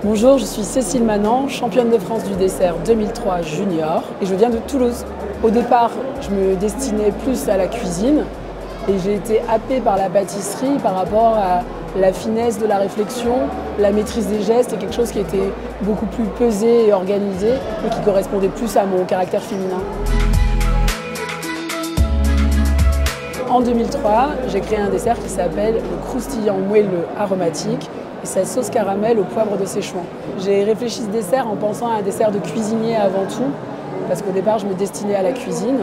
Bonjour, je suis Cécile Manant, championne de France du dessert 2003 junior et je viens de Toulouse. Au départ, je me destinais plus à la cuisine et j'ai été happée par la pâtisserie par rapport à la finesse de la réflexion, la maîtrise des gestes et quelque chose qui était beaucoup plus pesé et organisé et qui correspondait plus à mon caractère féminin. En 2003, j'ai créé un dessert qui s'appelle le croustillant moelleux aromatique et sa sauce caramel au poivre de Séchouan. J'ai réfléchi ce dessert en pensant à un dessert de cuisinier avant tout, parce qu'au départ je me destinais à la cuisine.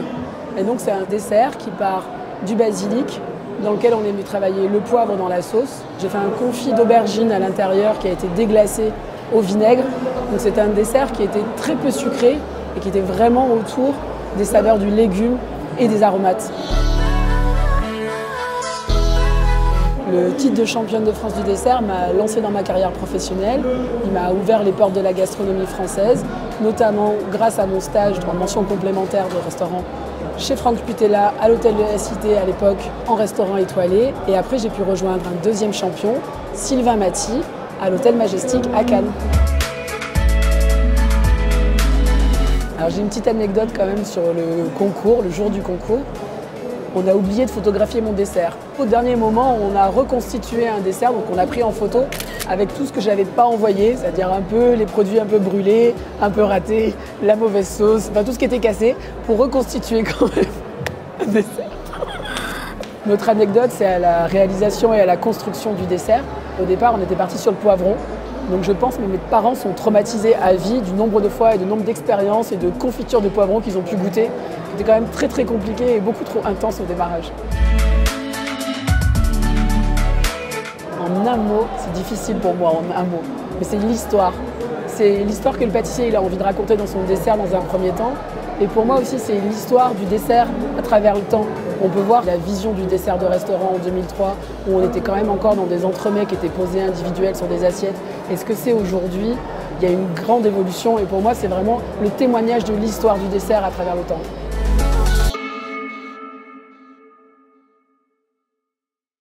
Et donc c'est un dessert qui part du basilic, dans lequel on aime travailler le poivre dans la sauce. J'ai fait un confit d'aubergine à l'intérieur qui a été déglacé au vinaigre. Donc c'est un dessert qui était très peu sucré et qui était vraiment autour des saveurs du légume et des aromates. Le titre de championne de France du dessert m'a lancée dans ma carrière professionnelle. Il m'a ouvert les portes de la gastronomie française, notamment grâce à mon stage en mention complémentaire de restaurant chez Franck Putella, à l'hôtel de la Cité à l'époque, en restaurant étoilé. Et après, j'ai pu rejoindre un deuxième champion, Sylvain Maty, à l'hôtel Majestic à Cannes. Alors j'ai une petite anecdote quand même sur le concours, le jour du concours. On a oublié de photographier mon dessert. Au dernier moment, on a reconstitué un dessert, donc on a pris en photo avec tout ce que je n'avais pas envoyé, c'est-à-dire un peu les produits un peu brûlés, un peu ratés, la mauvaise sauce, enfin tout ce qui était cassé, pour reconstituer quand même un dessert. Notre anecdote, c'est à la réalisation et à la construction du dessert. Au départ, on était parti sur le poivron. Donc je pense que mes parents sont traumatisés à vie du nombre de fois et du nombre d'expériences et de confitures de poivron qu'ils ont pu goûter. C'était quand même très compliqué et beaucoup trop intense au démarrage. En un mot, c'est difficile pour moi, en un mot, mais c'est l'histoire. C'est l'histoire que le pâtissier il a envie de raconter dans son dessert dans un premier temps. Et pour moi aussi, c'est l'histoire du dessert à travers le temps. On peut voir la vision du dessert de restaurant en 2003, où on était quand même encore dans des entremets qui étaient posés individuels sur des assiettes. Et ce que c'est aujourd'hui, il y a une grande évolution. Et pour moi, c'est vraiment le témoignage de l'histoire du dessert à travers le temps.